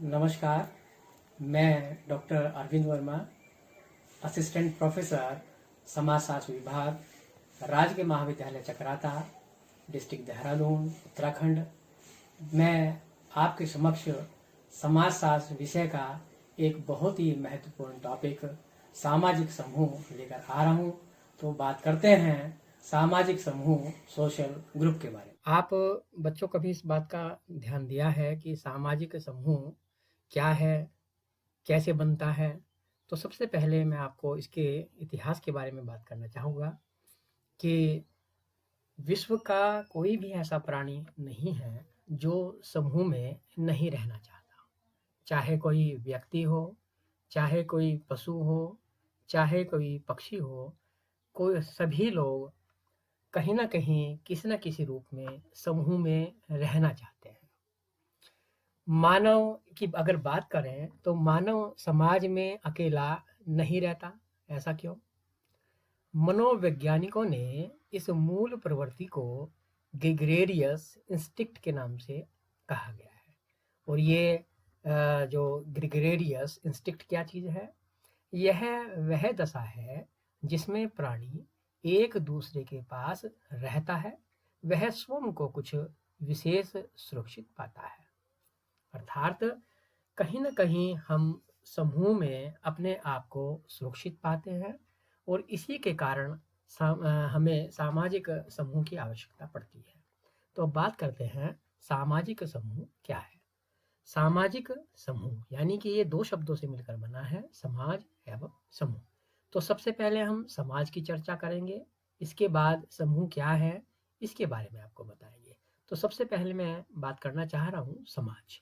नमस्कार, मैं doctor Arvind Verma, assistant professor समाजशास्त्र विभाग, राजकीय महाविद्यालय चकराता, डिस्ट्रिक्ट देहरादून, उत्तराखंड। मैं आपके समक्ष समाजशास्त्र विषय का एक बहुत ही महत्वपूर्ण टॉपिक सामाजिक समूह लेकर आ रहा हूँ। तो बात करते हैं सामाजिक समूह, सोशल ग्रुप के बारे में। आप बच्चों कभी इस बात का ध्यान दिया है कि सामाजिक समूह क्या है, कैसे बनता है? तो सबसे पहले मैं आपको इसके इतिहास के बारे में बात करना चाहूँगा कि विश्व का कोई भी ऐसा प्राणी नहीं है जो समूह में नहीं रहना चाहता। चाहे कोई व्यक्ति हो, चाहे कोई पशु हो, चाहे कोई पक्षी हो, कोई सभी लोग कहीं न कहीं, किसी न किसी रूप में समूह में रहना चाहते हैं। मानव की अगर बात करें तो मानव समाज में अकेला नहीं रहता। ऐसा क्यों? मनोवैज्ञानिकों ने इस मूल प्रवृत्ति को ग्रिगोरियस इंस्टिंक्ट के नाम से कहा गया है। और ये जो ग्रिगोरियस इंस्टिंक्ट क्या चीज़ है? यह वह दशा है जिसमें प्राणी एक दूसरे के पास रहता है, वह स्वयं को कुछ विशेष सुरक्षित पाता है। अर्थात कहीं न कहीं हम समूह में अपने आप को सुरक्षित पाते हैं और इसी के कारण हमें सामाजिक समूह की आवश्यकता पड़ती है। तो बात करते हैं सामाजिक समूह क्या है। सामाजिक समूह यानी कि ये दो शब्दों से मिलकर बना है, समाज एवं समूह। तो सबसे पहले हम समाज की चर्चा करेंगे, इसके बाद समूह क्या है इसके बारे में आपको बताएंगे। तो सबसे पहले मैं बात करना चाह रहा हूँ समाज।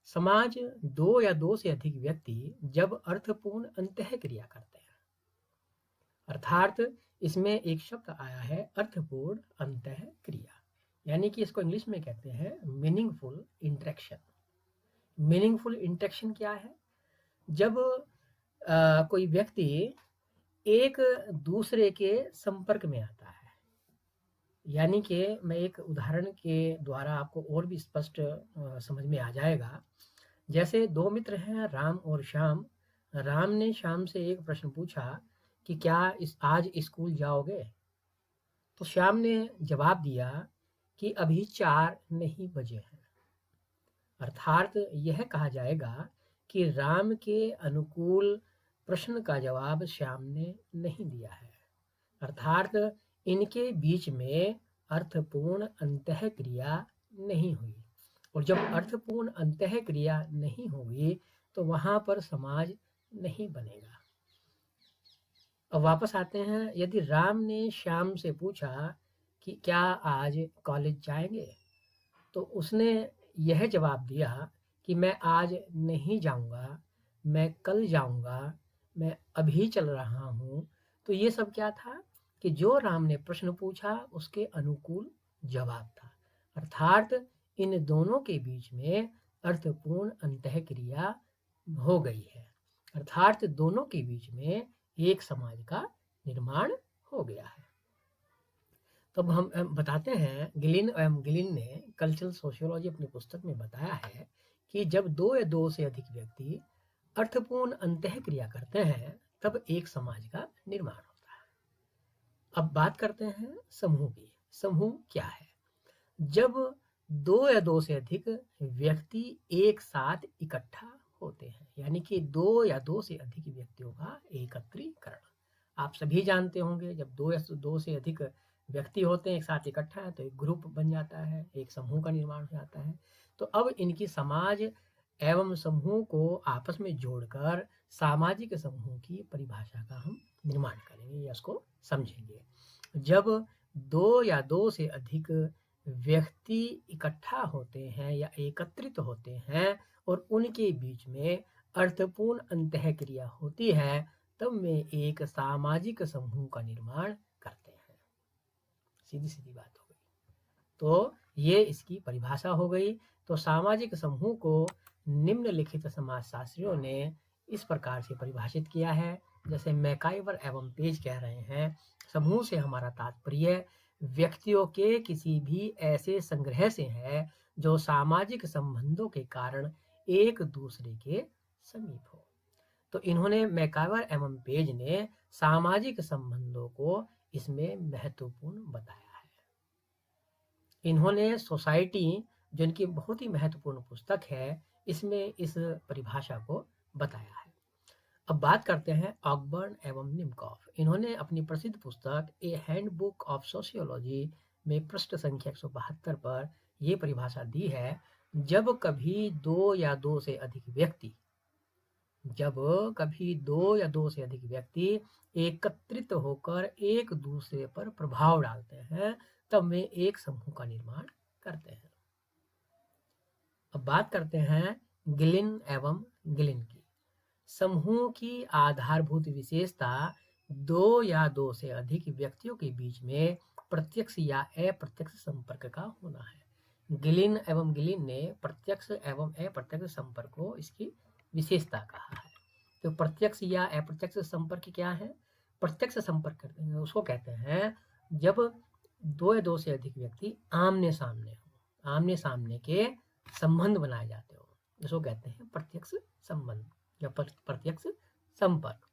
समाज दो या दो से अधिक व्यक्ति जब अर्थपूर्ण अंतःक्रिया करते हैं, अर्थात इसमें एक शब्द आया है अर्थपूर्ण अंतःक्रिया, यानी कि इसको इंग्लिश में कहते हैं मीनिंगफुल इंटरेक्शन। मीनिंगफुल इंटरेक्शन क्या है? जब कोई व्यक्ति एक दूसरे के संपर्क में आता है, यानी कि मैं एक उदाहरण के द्वारा आपको और भी स्पष्ट समझ में आ जाएगा। जैसे दो मित्र हैं, राम और श्याम। राम ने श्याम से एक प्रश्न पूछा कि क्या आज स्कूल जाओगे? तो श्याम ने जवाब दिया कि अभी 4 नहीं बजे हैं। अर्थात यह कहा जाएगा कि राम के अनुकूल प्रश्न का जवाब श्याम ने नहीं दिया है। अर्थात इनके बीच में अर्थपूर्ण अंतःक्रिया नहीं हुई, और जब अर्थपूर्ण अंतःक्रिया नहीं होगी तो वहां पर समाज नहीं बनेगा। अब वापस आते हैं, यदि राम ने श्याम से पूछा कि क्या आज कॉलेज जाएंगे, तो उसने यह जवाब दिया कि मैं आज नहीं जाऊंगा, मैं कल जाऊंगा, मैं अभी चल रहा हूं। तो ये सब क्या था कि जो राम ने प्रश्न पूछा उसके अनुकूल जवाब था। अर्थात इन दोनों के बीच में अर्थपूर्ण अंतःक्रिया हो गई है, अर्थात दोनों के बीच में एक समाज का निर्माण हो गया है। तब हम बताते हैं, गिलिन ने कल्चरल सोशियोलॉजी अपनी पुस्तक में बताया है कि जब दो या दो से अधिक व्यक्ति अर्थपूर्ण अंतःक्रिया करते हैं तब एक समाज का निर्माण होता है। अब बात करते हैं समूह की। समूह क्या है? जब दो या दो से अधिक व्यक्ति एक साथ इकट्ठा होते हैं, यानी कि दो या दो से अधिक व्यक्तियों का एकत्रीकरण। आप सभी जानते होंगे, जब दो या दो से अधिक व्यक्ति होते हैं एक साथ इकट्ठा है तो एक ग्रुप बन जाता है, एक समूह का निर्माण हो जाता है। तो अब इनकी समाज एवं समूह को आपस में जोड़कर सामाजिक समूह की परिभाषा का हम निर्माण करेंगे या उसको समझेंगे। जब दो या दो से अधिक व्यक्ति इकट्ठा होते हैं या एकत्रित होते हैं और उनके बीच में अर्थपूर्ण अंतःक्रिया होती है, तब में एक सामाजिक समूह का निर्माण करते हैं। सीधी सीधी बात हो गई। तो ये इसकी परिभाषा हो गई। तो सामाजिक समूह को निम्नलिखित समाजशास्त्रियों ने इस प्रकार से परिभाषित किया है, जैसे मैकाइवर एवं पेज कह रहे हैं, समूह से हमारा तात्पर्य व्यक्तियों के किसी भी ऐसे संग्रह से है जो सामाजिक संबंधों के कारण एक दूसरे के समीप हो। तो इन्होंने मैकावर एवं पेज ने सामाजिक संबंधों को इसमें महत्वपूर्ण बताया है। इन्होंने सोसाइटी, जो इनकी बहुत ही महत्वपूर्ण पुस्तक है, इसमें इस परिभाषा को बताया है। अब बात करते हैं ऑकबर्न एवं निमकॉफ। इन्होंने अपनी प्रसिद्ध पुस्तक ए हैंडबुक ऑफ सोशियोलॉजी में पृष्ठ संख्या 172 पर यह परिभाषा दी है, जब कभी दो या दो से अधिक व्यक्ति एकत्रित होकर एक दूसरे पर प्रभाव डालते हैं, तब वे एक समूह का निर्माण करते हैं। अब बात करते हैं गिलिन एवं गिलिन की। समूह की आधारभूत विशेषता दो या दो से अधिक व्यक्तियों के बीच में प्रत्यक्ष या अप्रत्यक्ष संपर्क का होना है। गिलिन एवं गिलिन ने प्रत्यक्ष एवं अप्रत्यक्ष संपर्क को इसकी विशेषता कहा है। तो प्रत्यक्ष या अप्रत्यक्ष संपर्क क्या है? प्रत्यक्ष संपर्क उसको कहते हैं जब दो या दो से अधिक व्यक्ति आमने सामने के संबंध बनाए जाते हो, इसको कहते हैं प्रत्यक्ष संबंध या प्रत्यक्ष संपर्क।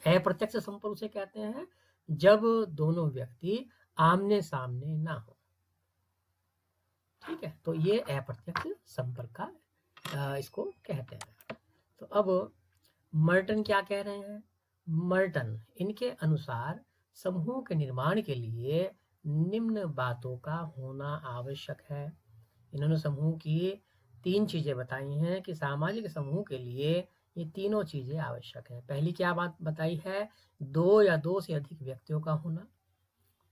अप्रत्यक्ष संपर्क उसे कहते हैं जब दोनों व्यक्ति आमने सामने ना हो। ठीक है, तो ये अप्रत्यक्ष संपर्क का इसको कहते हैं। तो अब मर्टन क्या कह रहे हैं? मर्टन इनके अनुसार समूह के निर्माण के लिए निम्न बातों का होना आवश्यक है। इन्होंने समूह की 3 चीजें बताई हैं कि सामाजिक समूह के लिए ये तीनों चीजें आवश्यक है। पहली क्या बात बताई है? दो या दो से अधिक व्यक्तियों का होना।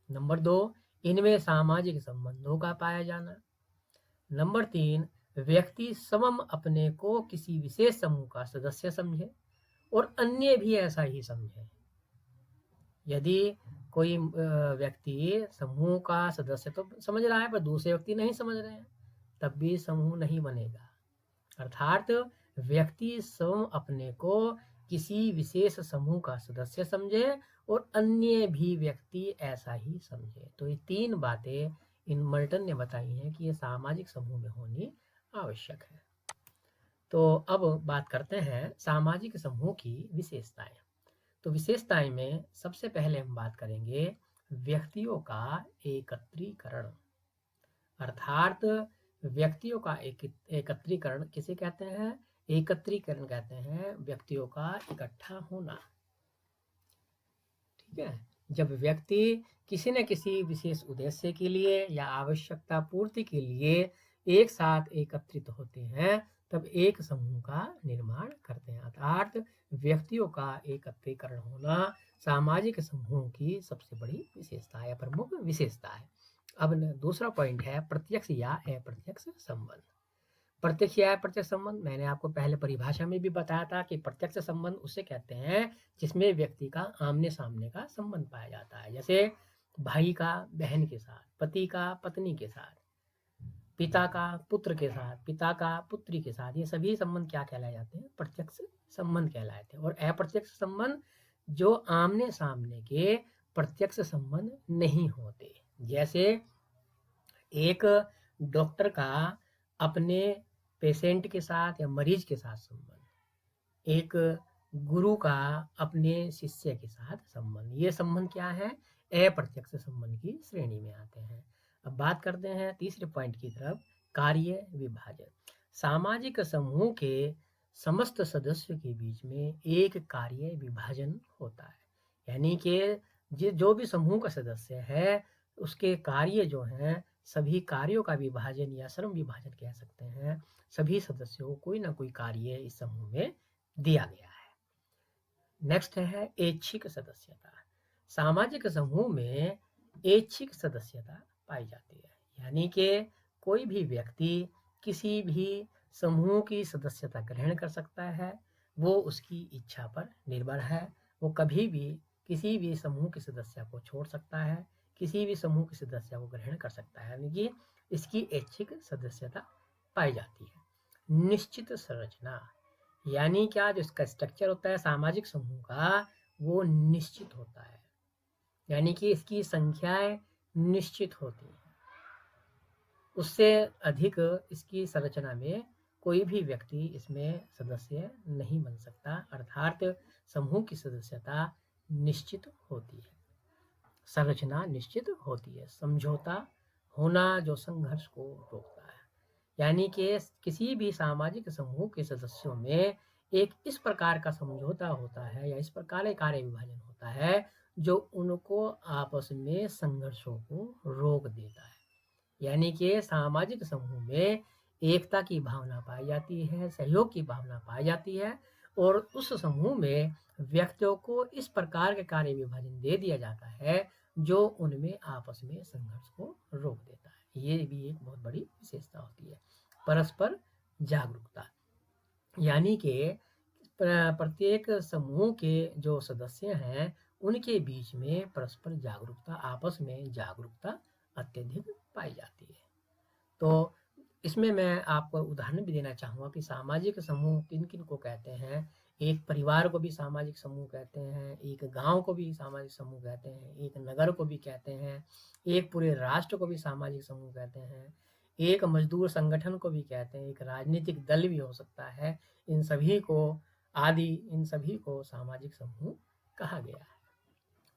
नंबर 2, इनमें सामाजिक संबंधों का पाया जाना। नंबर 3, व्यक्ति स्वयं अपने को किसी विशेष समूह का सदस्य समझे और अन्य भी ऐसा ही समझे। यदि कोई व्यक्ति समूह का सदस्य तो समझ रहा है पर दूसरे व्यक्ति नहीं समझ रहे हैं, तब भी समूह नहीं बनेगा। अर्थात व्यक्ति स्वयं अपने को किसी विशेष समूह का सदस्य समझे और अन्य भी व्यक्ति ऐसा ही समझे। तो ये 3 बातें इन मर्टन ने बताई हैं कि ये सामाजिक समूह में होनी आवश्यक है। तो अब बात करते हैं सामाजिक समूह की विशेषताएं। तो विशेषताएं में सबसे पहले हम बात करेंगे व्यक्तियों का एकत्रीकरण। अर्थात व्यक्तियों का एकत्रीकरण किसे कहते हैं? एकत्रीकरण कहते हैं व्यक्तियों का इकट्ठा होना। ठीक है, जब व्यक्ति किसी न किसी विशेष उद्देश्य के लिए या आवश्यकता पूर्ति के लिए एक साथ एकत्रित होते हैं, तब एक समूह का निर्माण करते हैं। अर्थात व्यक्तियों का एकत्रीकरण होना सामाजिक समूह की सबसे बड़ी विशेषता है, प्रमुख विशेषता है। अब दूसरा पॉइंट है प्रत्यक्ष या अप्रत्यक्ष संबंध। प्रत्यक्ष या अप्रत्यक्ष संबंध मैंने आपको पहले परिभाषा में भी बताया था कि प्रत्यक्ष संबंध उसे कहते हैं जिसमें व्यक्ति का आमने सामने का संबंध पाया जाता है। जैसे भाई का बहन के साथ, पति का पत्नी के साथ, पिता का पुत्र के साथ, पिता का पुत्री के साथ, ये सभी संबंध क्या कहलाए जाते हैं? प्रत्यक्ष संबंध कहलाते हैं। और अप्रत्यक्ष संबंध जो आमने सामने के प्रत्यक्ष संबंध नहीं होते। जैसे एक डॉक्टर का अपने पेशेंट के साथ या मरीज के साथ संबंध, एक गुरु का अपने शिष्य के साथ संबंध, ये संबंध क्या है? अप्रत्यक्ष संबंध की श्रेणी में आते हैं। अब बात करते हैं तीसरे पॉइंट की तरफ, कार्य विभाजन। सामाजिक समूह के समस्त सदस्यों के बीच में एक कार्य विभाजन होता है। यानी कि जो भी समूह का सदस्य है उसके कार्य जो हैं, सभी कार्यों का विभाजन या श्रम विभाजन कह सकते हैं। सभी सदस्यों को कोई ना कोई कार्य इस समूह में दिया गया है। नेक्स्ट है ऐच्छिक सदस्यता। सामाजिक समूह में ऐच्छिक सदस्यता पाई जाती है, यानी कि कोई भी व्यक्ति किसी भी समूह की सदस्यता ग्रहण कर सकता है। वो उसकी इच्छा पर निर्भर है। वो कभी भी किसी भी समूह के सदस्य को छोड़ सकता है, किसी भी समूह के सदस्य को ग्रहण कर सकता है, यानी कि इसकी ऐच्छिक सदस्यता पाई जाती है। निश्चित संरचना, यानी क्या जो इसका स्ट्रक्चर होता है सामाजिक समूह का, वो निश्चित होता है, यानी कि इसकी संख्याएं निश्चित होती हैं। उससे अधिक इसकी संरचना में कोई भी व्यक्ति इसमें सदस्य नहीं बन सकता, अर्थात समूह की सदस्यता निश्चित होती है, संरचना निश्चित होती है। समझौता होना जो संघर्ष को रोकता है, यानी कि किसी भी सामाजिक समूह के सदस्यों में एक इस प्रकार का समझौता होता है या इस प्रकार का कार्य विभाजन होता है जो उनको आपस में संघर्षों को रोक देता है। यानी कि सामाजिक समूह में एकता की भावना पाई जाती है, सहयोग की भावना पाई जाती है, और उस समूह में व्यक्तियों को इस प्रकार के कार्य विभाजन दे दिया जाता है जो उनमें आपस में संघर्ष को रोक देता है। ये भी एक बहुत बड़ी विशेषता होती है। परस्पर जागरूकता, यानी कि प्रत्येक समूह के जो सदस्य हैं उनके बीच में परस्पर जागरूकता, आपस में जागरूकता अत्यधिक पाई जाती है। तो इसमें मैं आपको उदाहरण भी देना चाहूँगा कि सामाजिक समूह किन किन को कहते हैं। एक परिवार को भी सामाजिक समूह कहते हैं, एक गांव को भी सामाजिक समूह कहते हैं, एक नगर को भी कहते हैं, एक पूरे राष्ट्र को भी सामाजिक समूह कहते हैं, एक मजदूर संगठन को भी कहते हैं, एक राजनीतिक दल भी हो सकता है। इन सभी को सामाजिक समूह कहा गया है।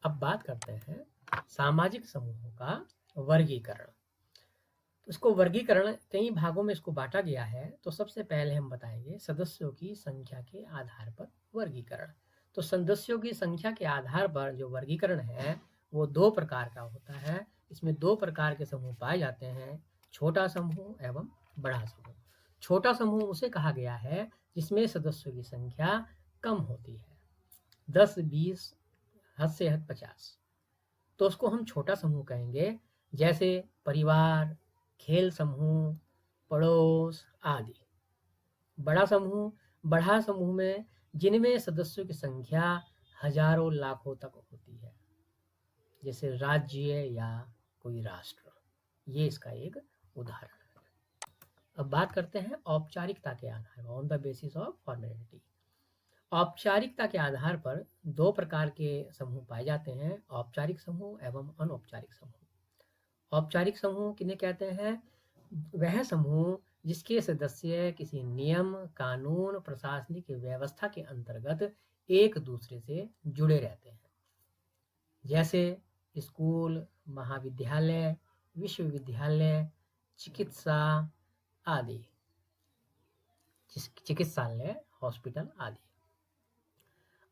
अब बात करते हैं सामाजिक समूहों का वर्गीकरण। इसको वर्गीकरण कई भागों में इसको बांटा गया है। तो सबसे पहले हम बताएंगे सदस्यों की संख्या के आधार पर वर्गीकरण। तो सदस्यों की संख्या के आधार पर जो वर्गीकरण है वो दो प्रकार का होता है। इसमें दो प्रकार के समूह पाए जाते हैं, छोटा समूह एवं बड़ा समूह। छोटा समूह उसे कहा गया है जिसमें सदस्यों की संख्या कम होती है, 10, 20, हद से हद 50, तो उसको हम छोटा समूह कहेंगे। जैसे परिवार, खेल समूह, पड़ोस आदि। बड़ा समूह में जिनमें सदस्यों की संख्या हजारों लाखों तक होती है, जैसे राज्य या कोई राष्ट्र। ये इसका एक उदाहरण है। अब बात करते हैं औपचारिकता के आधार पर, on the basis of formality. औपचारिकता के आधार पर दो प्रकार के समूह पाए जाते हैं, औपचारिक समूह एवं अनौपचारिक समूह। औपचारिक समूह किन्हें कहते हैं? वह समूह जिसके सदस्य किसी नियम, कानून, प्रशासनिक व्यवस्था के अंतर्गत एक दूसरे से जुड़े रहते हैं, जैसे स्कूल, महाविद्यालय, विश्वविद्यालय, चिकित्सालय, हॉस्पिटल आदि।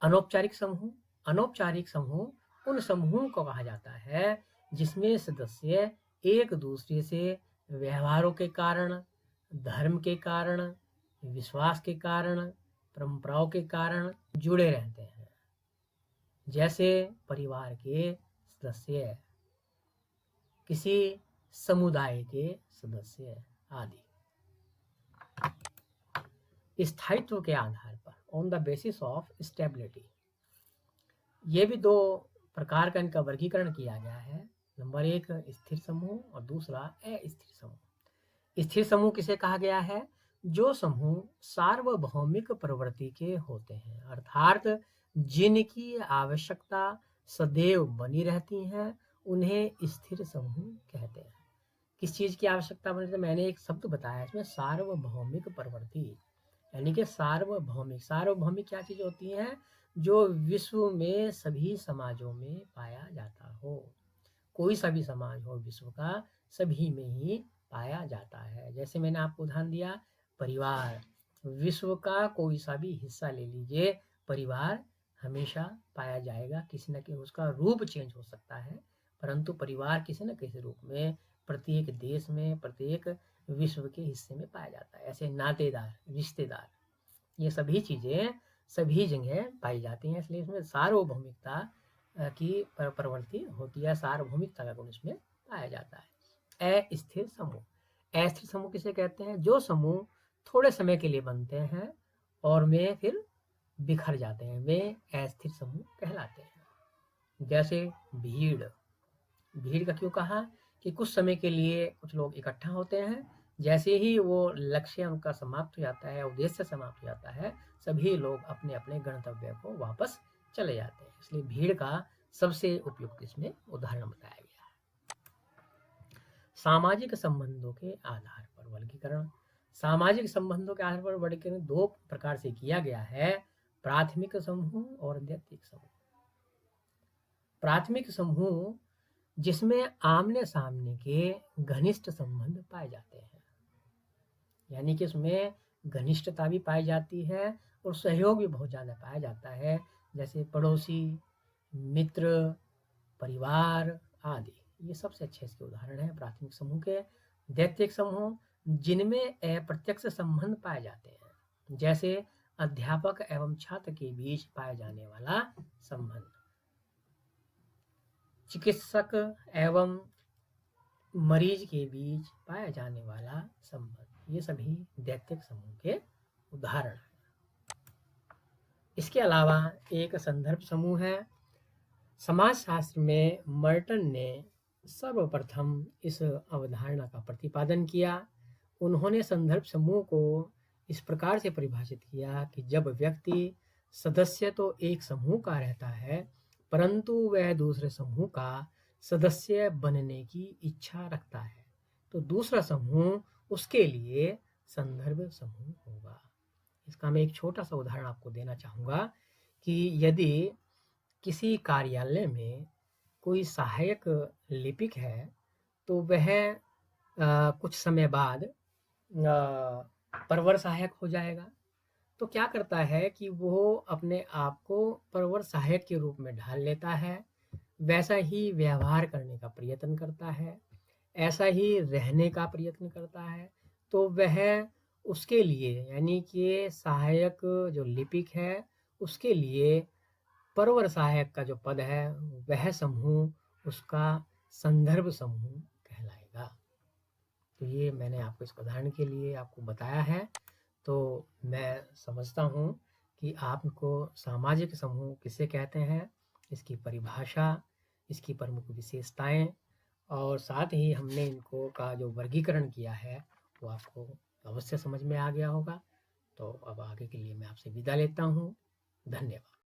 अनौपचारिक समूह उन समूहों को कहा जाता है जिसमें सदस्य एक दूसरे से व्यवहारों के कारण, धर्म के कारण, विश्वास के कारण, परंपराओं के कारण जुड़े रहते हैं, जैसे परिवार के सदस्य, किसी समुदाय के सदस्य आदि। स्थायित्व के आधार पर, on the basis of stability, ये भी दो प्रकार का इनका वर्गीकरण किया गया है। नंबर एक स्थिर समूह और दूसरा अस्थिर समूह। स्थिर समूह किसे कहा गया है? जो समूह सार्वभौमिक प्रवृत्ति के होते हैं, अर्थात जिनकी आवश्यकता सदैव बनी रहती है, उन्हें स्थिर समूह कहते हैं। किस चीज की आवश्यकता बनी रहती है? मैंने एक शब्द बताया इसमें, सार्वभौमिक प्रवृत्ति, यानी कि सार्वभौमिक क्या चीज होती है? जो विश्व में सभी समाजों में पाया जाता हो। कोई सा भी समाज हो विश्व का, सभी में ही पाया जाता है। जैसे मैंने आपको उदाहरण दिया, परिवार, विश्व का कोई सा भी हिस्सा ले लीजिए, परिवार हमेशा पाया जाएगा। किसी न किसी उसका रूप चेंज हो सकता है, परंतु परिवार किसी न किसी रूप में प्रत्येक देश में, प्रत्येक विश्व के हिस्से में पाया जाता है। ऐसे नातेदार, रिश्तेदार, ये सभी चीजें सभी जगह पाई जाती हैं। इसलिए इसमें सार्वभौमिकता की प्रवृत्ति होती है, सार्वभौमिकता का गुण इसमें पाया जाता है। अस्थिर समूह किसे कहते हैं? जो समूह थोड़े समय के लिए बनते हैं और वे फिर बिखर जाते हैं, वे अस्थिर समूह कहलाते हैं। जैसे भीड़ का क्यों कहा? कि कुछ समय के लिए कुछ लोग इकट्ठा होते हैं, जैसे ही वो लक्ष्य उनका समाप्त हो जाता है, उद्देश्य समाप्त हो जाता है, सभी लोग अपने अपने गंतव्य को वापस चले जाते हैं। इसलिए भीड़ का सबसे उपयुक्त इसमें उदाहरण बताया गया है। सामाजिक संबंधों के आधार पर वर्गीकरण। सामाजिक संबंधों के आधार पर वर्गीकरण दो प्रकार से किया गया है, प्राथमिक समूह और द्वितीयक समूह। प्राथमिक समूह जिसमें आमने सामने के घनिष्ठ संबंध पाए जाते हैं, यानी कि उसमें घनिष्ठता भी पाई जाती है और सहयोग भी बहुत ज़्यादा पाया जाता है, जैसे पड़ोसी, मित्र, परिवार आदि। ये सबसे अच्छे इसके उदाहरण हैं प्राथमिक समूह के। द्वितीयक समूह जिनमें अप्रत्यक्ष संबंध पाए जाते हैं, जैसे अध्यापक एवं छात्र के बीच पाया जाने वाला संबंध, चिकित्सक एवं मरीज के बीच पाया जाने वाला संबंध, ये सभी द्वितीयक समूह के उदाहरण हैं। इसके अलावा एक संदर्भ समूह है। समाजशास्त्र में मर्टन ने सर्वप्रथम इस अवधारणा का प्रतिपादन किया। उन्होंने संदर्भ समूह को इस प्रकार से परिभाषित किया कि जब व्यक्ति सदस्य तो एक समूह का रहता है, परंतु वह दूसरे समूह का सदस्य बनने की इच्छा रखता है, तो दूसरा समूह उसके लिए संदर्भ समूह होगा। इसका मैं एक छोटा सा उदाहरण आपको देना चाहूँगा कि यदि किसी कार्यालय में कोई सहायक लिपिक है, तो वह कुछ समय बाद प्रवर सहायक हो जाएगा। तो क्या करता है कि वो अपने आप को प्रवर सहायक के रूप में ढाल लेता है, वैसा ही व्यवहार करने का प्रयत्न करता है, ऐसा ही रहने का प्रयत्न करता है। तो वह उसके लिए, यानी कि सहायक जो लिपिक है उसके लिए प्रवर सहायक का जो पद है वह समूह उसका संदर्भ समूह कहलाएगा। तो ये मैंने आपको इस उदाहरण के लिए आपको बताया है। तो मैं समझता हूँ कि आपको सामाजिक समूह किसे कहते हैं, इसकी परिभाषा, इसकी प्रमुख विशेषताएं और साथ ही हमने इनको का जो वर्गीकरण किया है वो आपको अवश्य समझ में आ गया होगा। तो अब आगे के लिए मैं आपसे विदा लेता हूँ। धन्यवाद।